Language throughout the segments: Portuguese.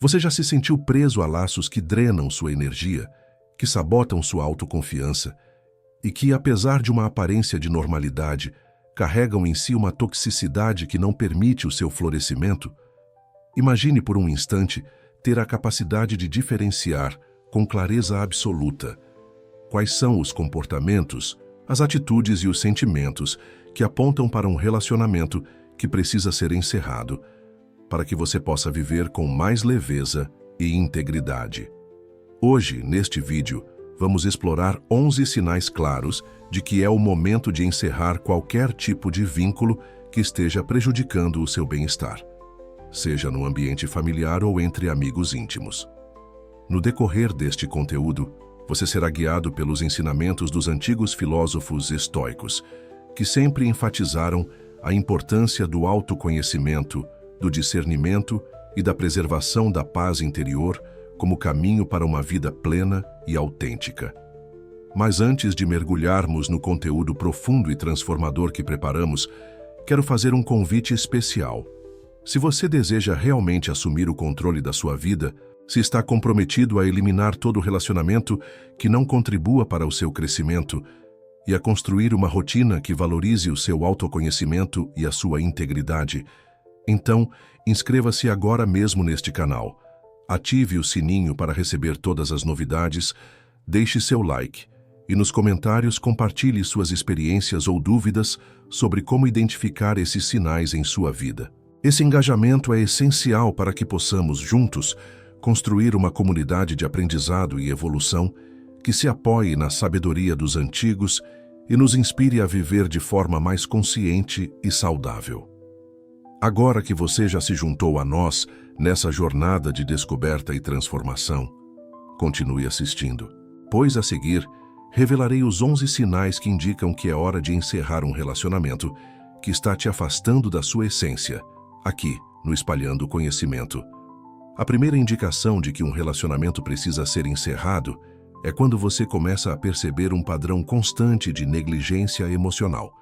Você já se sentiu preso a laços que drenam sua energia, que sabotam sua autoconfiança e que, apesar de uma aparência de normalidade, carregam em si uma toxicidade que não permite o seu florescimento? Imagine por um instante ter a capacidade de diferenciar, com clareza absoluta, quais são os comportamentos, as atitudes e os sentimentos que apontam para um relacionamento que precisa ser encerrado, para que você possa viver com mais leveza e integridade. Hoje, neste vídeo, vamos explorar 11 sinais claros de que é o momento de encerrar qualquer tipo de vínculo que esteja prejudicando o seu bem-estar, seja no ambiente familiar ou entre amigos íntimos. No decorrer deste conteúdo, você será guiado pelos ensinamentos dos antigos filósofos estoicos, que sempre enfatizaram a importância do autoconhecimento, do discernimento e da preservação da paz interior como caminho para uma vida plena e autêntica. Mas antes de mergulharmos no conteúdo profundo e transformador que preparamos, quero fazer um convite especial. Se você deseja realmente assumir o controle da sua vida, se está comprometido a eliminar todo relacionamento que não contribua para o seu crescimento e a construir uma rotina que valorize o seu autoconhecimento e a sua integridade, então inscreva-se agora mesmo neste canal. Ative o sininho para receber todas as novidades, deixe seu like e nos comentários compartilhe suas experiências ou dúvidas sobre como identificar esses sinais em sua vida. Esse engajamento é essencial para que possamos, juntos, construir uma comunidade de aprendizado e evolução que se apoie na sabedoria dos antigos e nos inspire a viver de forma mais consciente e saudável. Agora que você já se juntou a nós nessa jornada de descoberta e transformação, continue assistindo, pois a seguir revelarei os 11 sinais que indicam que é hora de encerrar um relacionamento que está te afastando da sua essência, aqui no Espalhando Conhecimento. A primeira indicação de que um relacionamento precisa ser encerrado é quando você começa a perceber um padrão constante de negligência emocional.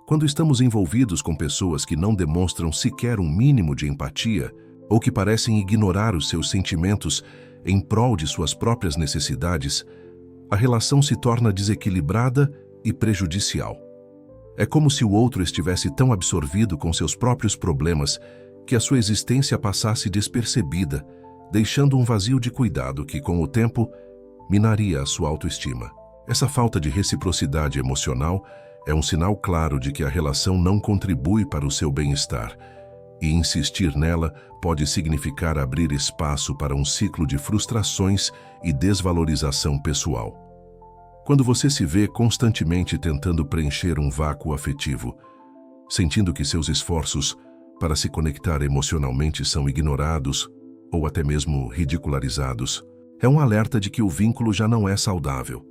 Quando estamos envolvidos com pessoas que não demonstram sequer um mínimo de empatia ou que parecem ignorar os seus sentimentos em prol de suas próprias necessidades, a relação se torna desequilibrada e prejudicial. É como se o outro estivesse tão absorvido com seus próprios problemas que a sua existência passasse despercebida, deixando um vazio de cuidado que, com o tempo, minaria a sua autoestima. Essa falta de reciprocidade emocional é um sinal claro de que a relação não contribui para o seu bem-estar, e insistir nela pode significar abrir espaço para um ciclo de frustrações e desvalorização pessoal. Quando você se vê constantemente tentando preencher um vácuo afetivo, sentindo que seus esforços para se conectar emocionalmente são ignorados ou até mesmo ridicularizados, é um alerta de que o vínculo já não é saudável.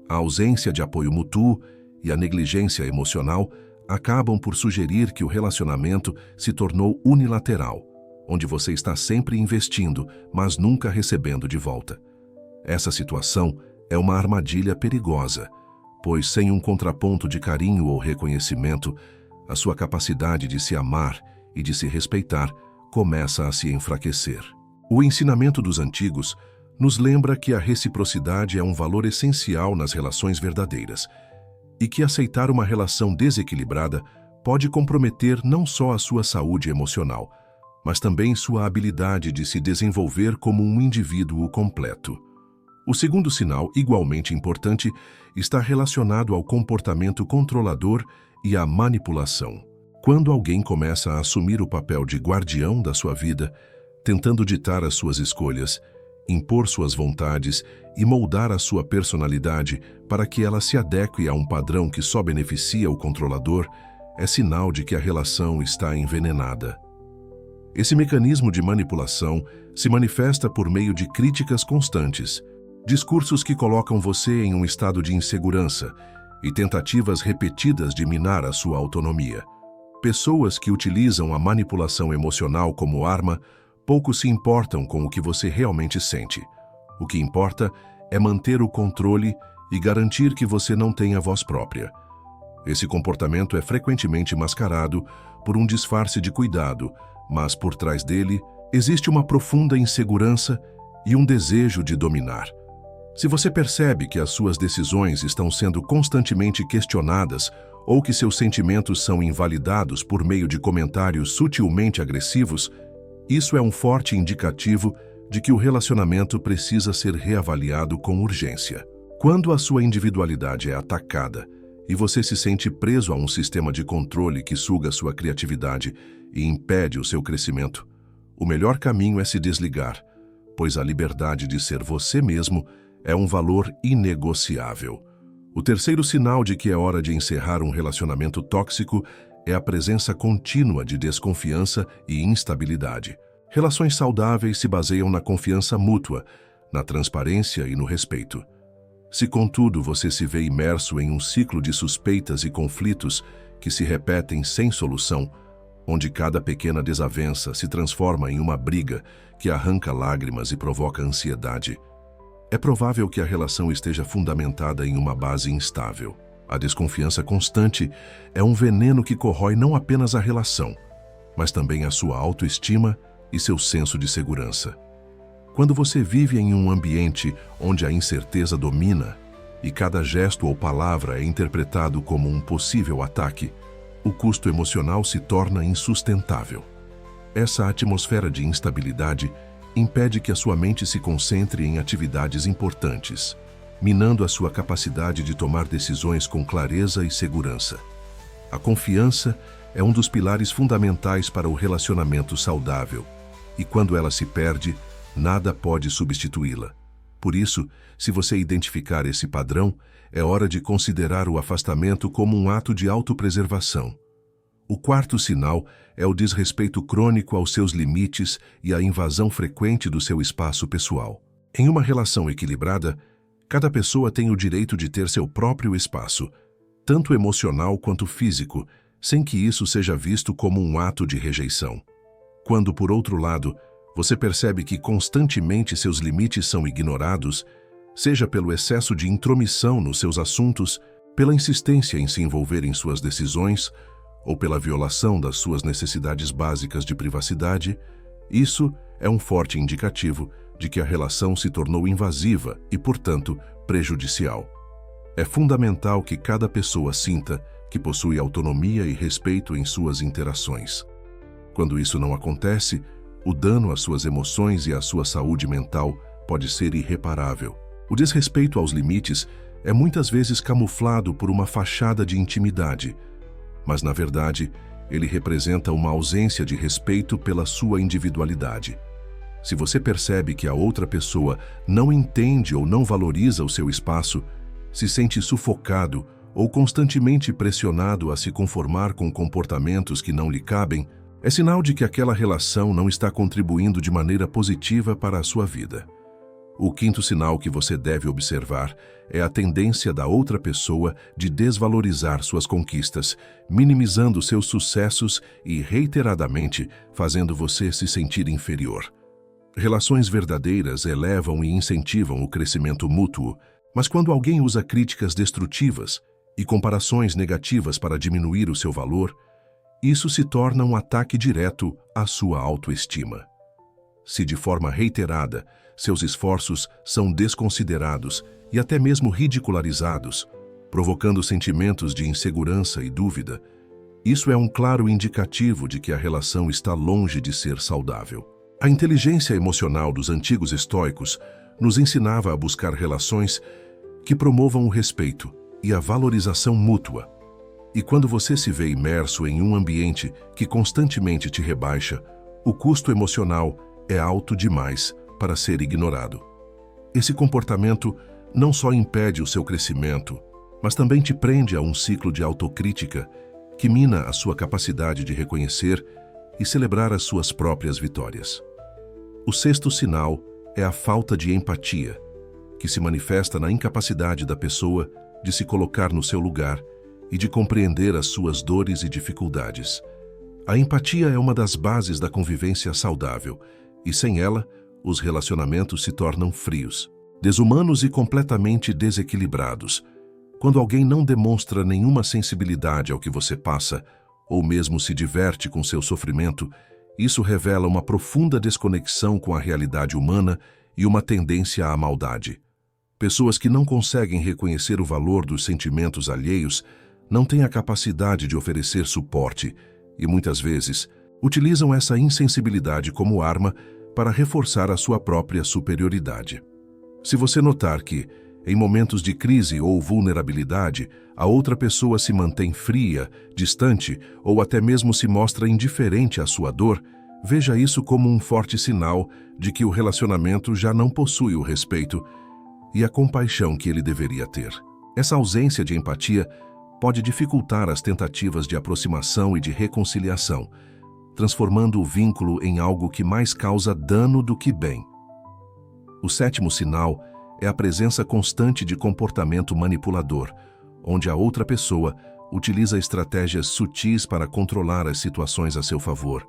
A ausência de apoio mútuo e a negligência emocional acabam por sugerir que o relacionamento se tornou unilateral, onde você está sempre investindo, mas nunca recebendo de volta. Essa situação é uma armadilha perigosa, pois sem um contraponto de carinho ou reconhecimento, a sua capacidade de se amar e de se respeitar começa a se enfraquecer. O ensinamento dos antigos nos lembra que a reciprocidade é um valor essencial nas relações verdadeiras e que aceitar uma relação desequilibrada pode comprometer não só a sua saúde emocional, mas também sua habilidade de se desenvolver como um indivíduo completo. O segundo sinal, igualmente importante, está relacionado ao comportamento controlador e à manipulação. Quando alguém começa a assumir o papel de guardião da sua vida, tentando ditar as suas escolhas, impor suas vontades e moldar a sua personalidade para que ela se adeque a um padrão que só beneficia o controlador, é sinal de que a relação está envenenada. Esse mecanismo de manipulação se manifesta por meio de críticas constantes, discursos que colocam você em um estado de insegurança e tentativas repetidas de minar a sua autonomia. Pessoas que utilizam a manipulação emocional como arma pouco se importam com o que você realmente sente. O que importa é manter o controle e garantir que você não tenha voz própria. Esse comportamento é frequentemente mascarado por um disfarce de cuidado, mas por trás dele existe uma profunda insegurança e um desejo de dominar. Se você percebe que as suas decisões estão sendo constantemente questionadas ou que seus sentimentos são invalidados por meio de comentários sutilmente agressivos, isso é um forte indicativo de que o relacionamento precisa ser reavaliado com urgência. Quando a sua individualidade é atacada e você se sente preso a um sistema de controle que suga sua criatividade e impede o seu crescimento, o melhor caminho é se desligar, pois a liberdade de ser você mesmo é um valor inegociável. O terceiro sinal de que é hora de encerrar um relacionamento tóxico é a presença contínua de desconfiança e instabilidade. Relações saudáveis se baseiam na confiança mútua, na transparência e no respeito. Se, contudo, você se vê imerso em um ciclo de suspeitas e conflitos que se repetem sem solução, onde cada pequena desavença se transforma em uma briga que arranca lágrimas e provoca ansiedade, é provável que a relação esteja fundamentada em uma base instável. A desconfiança constante é um veneno que corrói não apenas a relação, mas também a sua autoestima e seu senso de segurança. Quando você vive em um ambiente onde a incerteza domina e cada gesto ou palavra é interpretado como um possível ataque, o custo emocional se torna insustentável. Essa atmosfera de instabilidade impede que a sua mente se concentre em atividades importantes, minando a sua capacidade de tomar decisões com clareza e segurança. A confiança é um dos pilares fundamentais para o relacionamento saudável, e quando ela se perde, nada pode substituí-la. Por isso, se você identificar esse padrão, é hora de considerar o afastamento como um ato de autopreservação. O quarto sinal é o desrespeito crônico aos seus limites e a invasão frequente do seu espaço pessoal. Em uma relação equilibrada, cada pessoa tem o direito de ter seu próprio espaço, tanto emocional quanto físico, sem que isso seja visto como um ato de rejeição. Quando, por outro lado, você percebe que constantemente seus limites são ignorados, seja pelo excesso de intromissão nos seus assuntos, pela insistência em se envolver em suas decisões, ou pela violação das suas necessidades básicas de privacidade, isso é um forte indicativo de que a relação se tornou invasiva e, portanto, prejudicial. É fundamental que cada pessoa sinta que possui autonomia e respeito em suas interações. Quando isso não acontece, o dano às suas emoções e à sua saúde mental pode ser irreparável. O desrespeito aos limites é muitas vezes camuflado por uma fachada de intimidade, mas, na verdade, ele representa uma ausência de respeito pela sua individualidade. Se você percebe que a outra pessoa não entende ou não valoriza o seu espaço, se sente sufocado ou constantemente pressionado a se conformar com comportamentos que não lhe cabem, é sinal de que aquela relação não está contribuindo de maneira positiva para a sua vida. O quinto sinal que você deve observar é a tendência da outra pessoa de desvalorizar suas conquistas, minimizando seus sucessos e, reiteradamente, fazendo você se sentir inferior. Relações verdadeiras elevam e incentivam o crescimento mútuo, mas quando alguém usa críticas destrutivas e comparações negativas para diminuir o seu valor, isso se torna um ataque direto à sua autoestima. Se de forma reiterada, seus esforços são desconsiderados e até mesmo ridicularizados, provocando sentimentos de insegurança e dúvida, isso é um claro indicativo de que a relação está longe de ser saudável. A inteligência emocional dos antigos estoicos nos ensinava a buscar relações que promovam o respeito e a valorização mútua. E quando você se vê imerso em um ambiente que constantemente te rebaixa, o custo emocional é alto demais para ser ignorado. Esse comportamento não só impede o seu crescimento, mas também te prende a um ciclo de autocrítica que mina a sua capacidade de reconhecer e celebrar as suas próprias vitórias. O sexto sinal é a falta de empatia, que se manifesta na incapacidade da pessoa de se colocar no seu lugar e de compreender as suas dores e dificuldades. A empatia é uma das bases da convivência saudável, e sem ela, os relacionamentos se tornam frios, desumanos e completamente desequilibrados. Quando alguém não demonstra nenhuma sensibilidade ao que você passa, ou mesmo se diverte com seu sofrimento, Isso revela uma profunda desconexão com a realidade humana e uma tendência à maldade. Pessoas que não conseguem reconhecer o valor dos sentimentos alheios não têm a capacidade de oferecer suporte e, muitas vezes, utilizam essa insensibilidade como arma para reforçar a sua própria superioridade. Se você notar que, em momentos de crise ou vulnerabilidade, a outra pessoa se mantém fria, distante ou até mesmo se mostra indiferente à sua dor, veja isso como um forte sinal de que o relacionamento já não possui o respeito e a compaixão que ele deveria ter. Essa ausência de empatia pode dificultar as tentativas de aproximação e de reconciliação, transformando o vínculo em algo que mais causa dano do que bem. O sétimo sinal é a presença constante de comportamento manipulador, onde a outra pessoa utiliza estratégias sutis para controlar as situações a seu favor,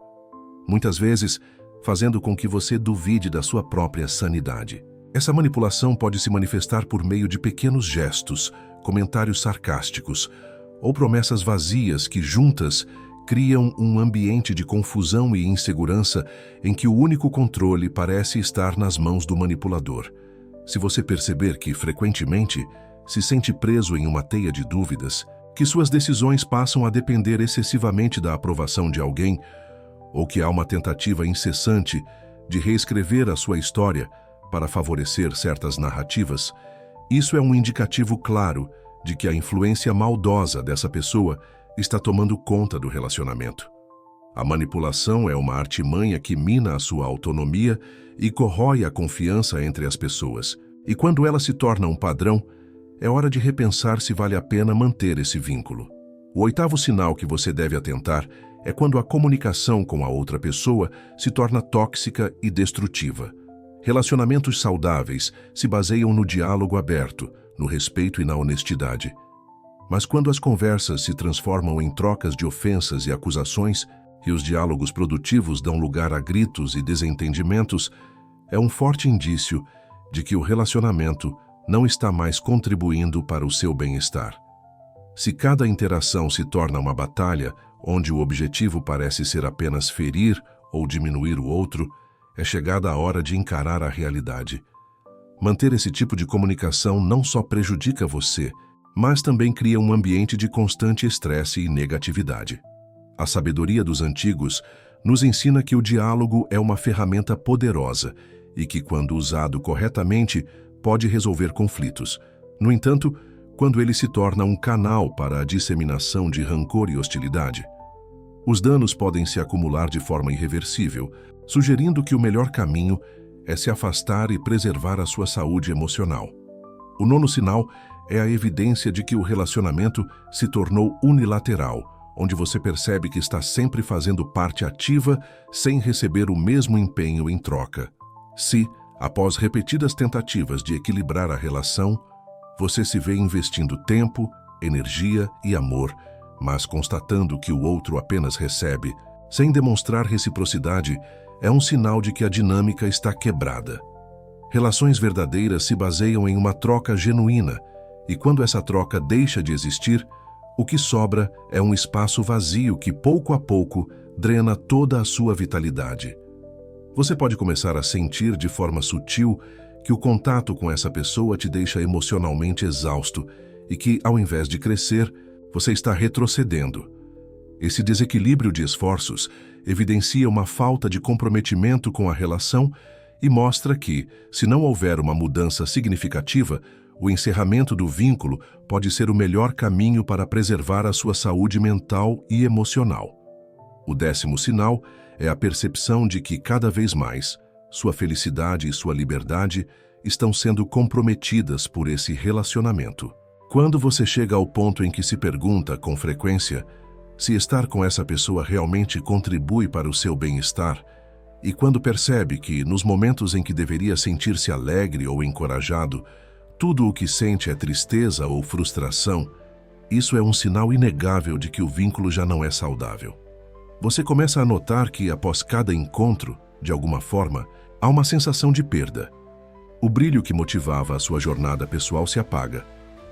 muitas vezes fazendo com que você duvide da sua própria sanidade. Essa manipulação pode se manifestar por meio de pequenos gestos, comentários sarcásticos ou promessas vazias que, juntas, criam um ambiente de confusão e insegurança em que o único controle parece estar nas mãos do manipulador. Se você perceber que, frequentemente, se sente preso em uma teia de dúvidas, que suas decisões passam a depender excessivamente da aprovação de alguém, ou que há uma tentativa incessante de reescrever a sua história para favorecer certas narrativas, isso é um indicativo claro de que a influência maldosa dessa pessoa está tomando conta do relacionamento. A manipulação é uma artimanha que mina a sua autonomia e corrói a confiança entre as pessoas. E quando ela se torna um padrão, é hora de repensar se vale a pena manter esse vínculo. O oitavo sinal que você deve atentar é quando a comunicação com a outra pessoa se torna tóxica e destrutiva. Relacionamentos saudáveis se baseiam no diálogo aberto, no respeito e na honestidade. Mas quando as conversas se transformam em trocas de ofensas e acusações, e os diálogos produtivos dão lugar a gritos e desentendimentos, é um forte indício de que o relacionamento não está mais contribuindo para o seu bem-estar. Se cada interação se torna uma batalha, onde o objetivo parece ser apenas ferir ou diminuir o outro, é chegada a hora de encarar a realidade. Manter esse tipo de comunicação não só prejudica você, mas também cria um ambiente de constante estresse e negatividade. A sabedoria dos antigos nos ensina que o diálogo é uma ferramenta poderosa e que, quando usado corretamente, pode resolver conflitos. No entanto, quando ele se torna um canal para a disseminação de rancor e hostilidade, os danos podem se acumular de forma irreversível, sugerindo que o melhor caminho é se afastar e preservar a sua saúde emocional. O nono sinal é a evidência de que o relacionamento se tornou unilateral, onde você percebe que está sempre fazendo parte ativa sem receber o mesmo empenho em troca. Se, após repetidas tentativas de equilibrar a relação, você se vê investindo tempo, energia e amor, mas constatando que o outro apenas recebe, sem demonstrar reciprocidade, é um sinal de que a dinâmica está quebrada. Relações verdadeiras se baseiam em uma troca genuína, e quando essa troca deixa de existir, o que sobra é um espaço vazio que, pouco a pouco, drena toda a sua vitalidade. Você pode começar a sentir de forma sutil que o contato com essa pessoa te deixa emocionalmente exausto e que, ao invés de crescer, você está retrocedendo. Esse desequilíbrio de esforços evidencia uma falta de comprometimento com a relação e mostra que, se não houver uma mudança significativa, o encerramento do vínculo pode ser o melhor caminho para preservar a sua saúde mental e emocional. O 10º sinal é a percepção de que, cada vez mais, sua felicidade e sua liberdade estão sendo comprometidas por esse relacionamento. Quando você chega ao ponto em que se pergunta, com frequência, se estar com essa pessoa realmente contribui para o seu bem-estar, e quando percebe que, nos momentos em que deveria sentir-se alegre ou encorajado, tudo o que sente é tristeza ou frustração, isso é um sinal inegável de que o vínculo já não é saudável. Você começa a notar que, após cada encontro, de alguma forma, há uma sensação de perda. O brilho que motivava a sua jornada pessoal se apaga,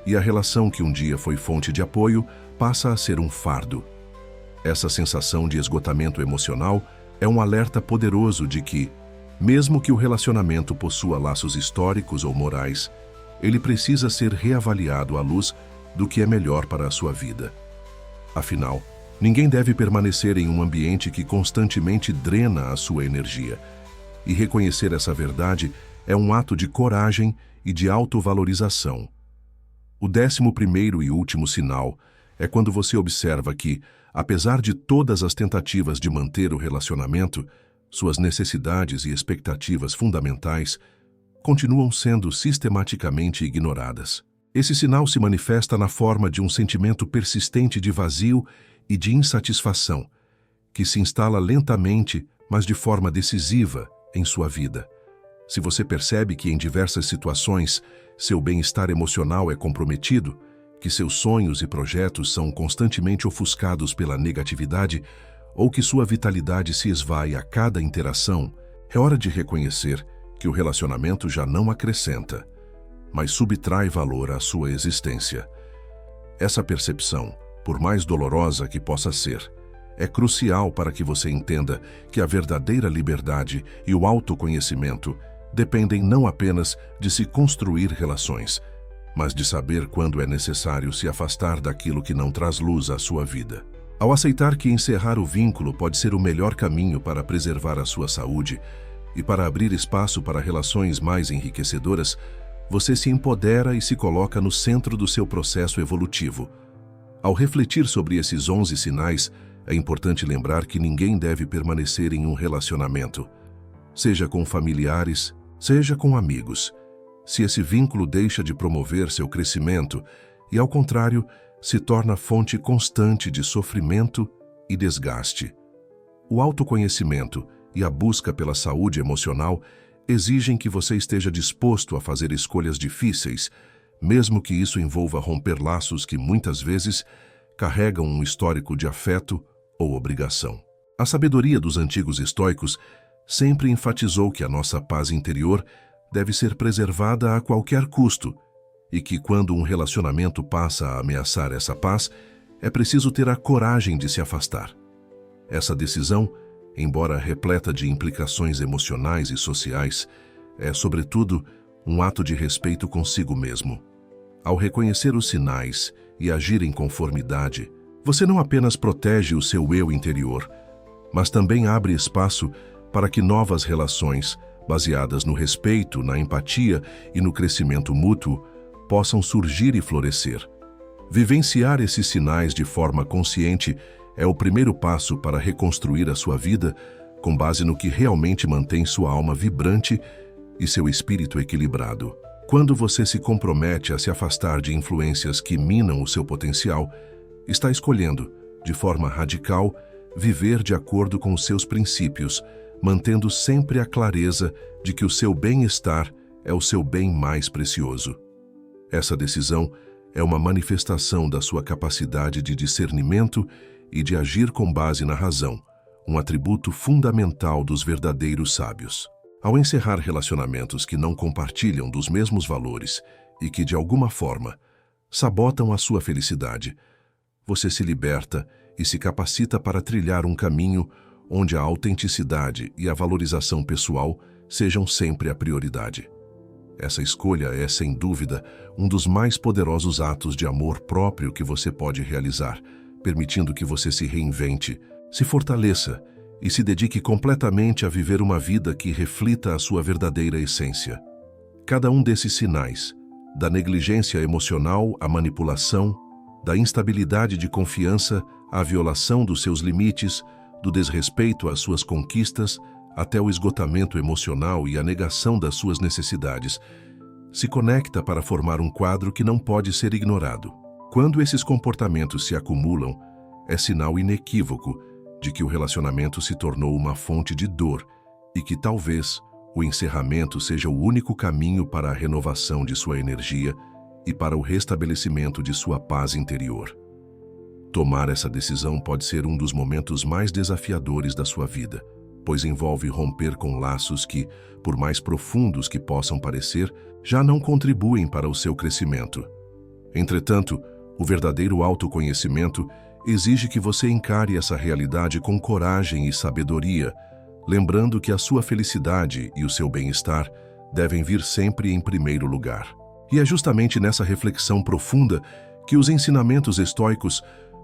e a relação que um dia foi fonte de apoio passa a ser um fardo. Essa sensação de esgotamento emocional É um alerta poderoso de que, mesmo que o relacionamento possua laços históricos ou morais, ele precisa ser reavaliado à luz do que é melhor para a sua vida. Afinal, ninguém deve permanecer em um ambiente que constantemente drena a sua energia. E reconhecer essa verdade é um ato de coragem e de autovalorização. O 11º e último sinal é quando você observa que, apesar de todas as tentativas de manter o relacionamento, suas necessidades e expectativas fundamentais continuam sendo sistematicamente ignoradas. Esse sinal se manifesta na forma de um sentimento persistente de vazio e de insatisfação, que se instala lentamente, mas de forma decisiva, em sua vida. Se você percebe que em diversas situações seu bem-estar emocional é comprometido, que seus sonhos e projetos são constantemente ofuscados pela negatividade, ou que sua vitalidade se esvai a cada interação, é hora de reconhecer que o relacionamento já não acrescenta, mas subtrai valor à sua existência. Essa percepção, por mais dolorosa que possa ser, é crucial para que você entenda que a verdadeira liberdade e o autoconhecimento dependem não apenas de se construir relações, mas de saber quando é necessário se afastar daquilo que não traz luz à sua vida. Ao aceitar que encerrar o vínculo pode ser o melhor caminho para preservar a sua saúde e para abrir espaço para relações mais enriquecedoras, você se empodera e se coloca no centro do seu processo evolutivo. Ao refletir sobre esses 11 sinais, é importante lembrar que ninguém deve permanecer em um relacionamento, seja com familiares, seja com amigos, se esse vínculo deixa de promover seu crescimento e, ao contrário, se torna fonte constante de sofrimento e desgaste. O autoconhecimento e a busca pela saúde emocional exigem que você esteja disposto a fazer escolhas difíceis, mesmo que isso envolva romper laços que muitas vezes carregam um histórico de afeto ou obrigação. A sabedoria dos antigos estoicos sempre enfatizou que a nossa paz interior deve ser preservada a qualquer custo e que, quando um relacionamento passa a ameaçar essa paz, é preciso ter a coragem de se afastar. Essa decisão, embora repleta de implicações emocionais e sociais, é, sobretudo, um ato de respeito consigo mesmo. Ao reconhecer os sinais e agir em conformidade, você não apenas protege o seu eu interior, mas também abre espaço para que novas relações, baseadas no respeito, na empatia e no crescimento mútuo, possam surgir e florescer. Vivenciar esses sinais de forma consciente é o primeiro passo para reconstruir a sua vida com base no que realmente mantém sua alma vibrante e seu espírito equilibrado. Quando você se compromete a se afastar de influências que minam o seu potencial, está escolhendo, de forma radical, viver de acordo com os seus princípios, mantendo sempre a clareza de que o seu bem-estar é o seu bem mais precioso. Essa decisão é uma manifestação da sua capacidade de discernimento e de agir com base na razão, um atributo fundamental dos verdadeiros sábios. Ao encerrar relacionamentos que não compartilham dos mesmos valores e que, de alguma forma, sabotam a sua felicidade, você se liberta e se capacita para trilhar um caminho onde a autenticidade e a valorização pessoal sejam sempre a prioridade. Essa escolha é, sem dúvida, um dos mais poderosos atos de amor próprio que você pode realizar, permitindo que você se reinvente, se fortaleça e se dedique completamente a viver uma vida que reflita a sua verdadeira essência. Cada um desses sinais, da negligência emocional à manipulação, da instabilidade de confiança à violação dos seus limites, do desrespeito às suas conquistas, até o esgotamento emocional e a negação das suas necessidades, se conecta para formar um quadro que não pode ser ignorado. Quando esses comportamentos se acumulam, é sinal inequívoco de que o relacionamento se tornou uma fonte de dor e que talvez o encerramento seja o único caminho para a renovação de sua energia e para o restabelecimento de sua paz interior. Tomar essa decisão pode ser um dos momentos mais desafiadores da sua vida, pois envolve romper com laços que, por mais profundos que possam parecer, já não contribuem para o seu crescimento. Entretanto, o verdadeiro autoconhecimento exige que você encare essa realidade com coragem e sabedoria, lembrando que a sua felicidade e o seu bem-estar devem vir sempre em primeiro lugar. E é justamente nessa reflexão profunda que os ensinamentos estoicos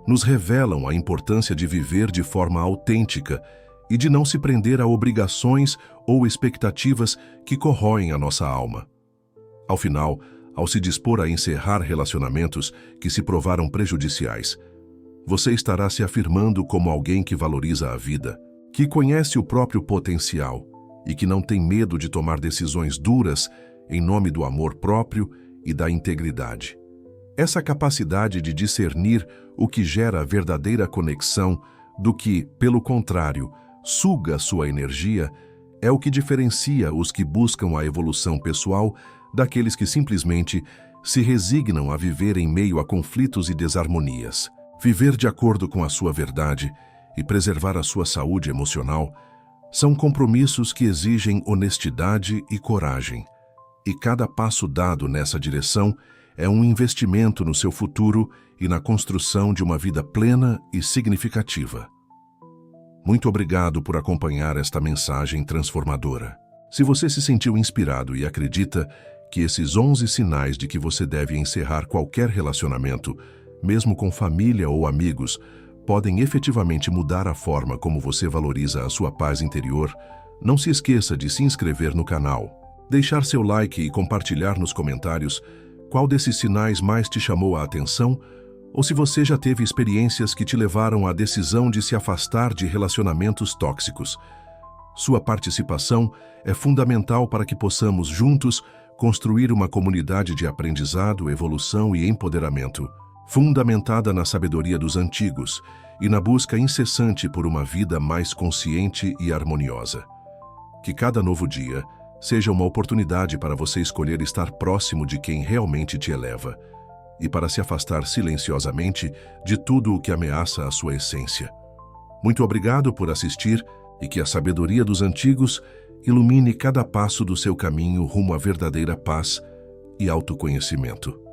nos revelam a importância de viver de forma autêntica e de não se prender a obrigações ou expectativas que corroem a nossa alma. Ao final, ao se dispor a encerrar relacionamentos que se provaram prejudiciais, você estará se afirmando como alguém que valoriza a vida, que conhece o próprio potencial e que não tem medo de tomar decisões duras em nome do amor próprio e da integridade. Essa capacidade de discernir o que gera a verdadeira conexão do que, pelo contrário, suga sua energia, é o que diferencia os que buscam a evolução pessoal daqueles que simplesmente se resignam a viver em meio a conflitos e desarmonias. Viver de acordo com a sua verdade e preservar a sua saúde emocional são compromissos que exigem honestidade e coragem, e cada passo dado nessa direção é um investimento no seu futuro e na construção de uma vida plena e significativa. Muito obrigado por acompanhar esta mensagem transformadora. Se você se sentiu inspirado e acredita que esses 11 sinais de que você deve encerrar qualquer relacionamento, mesmo com família ou amigos, podem efetivamente mudar a forma como você valoriza a sua paz interior, não se esqueça de se inscrever no canal, deixar seu like e compartilhar nos comentários qual desses sinais mais te chamou a atenção, ou se você já teve experiências que te levaram à decisão de se afastar de relacionamentos tóxicos. Sua participação é fundamental para que possamos juntos construir uma comunidade de aprendizado, evolução e empoderamento, fundamentada na sabedoria dos antigos e na busca incessante por uma vida mais consciente e harmoniosa. Que cada novo dia seja uma oportunidade para você escolher estar próximo de quem realmente te eleva e para se afastar silenciosamente de tudo o que ameaça a sua essência. Muito obrigado por assistir e que a sabedoria dos antigos ilumine cada passo do seu caminho rumo à verdadeira paz e autoconhecimento.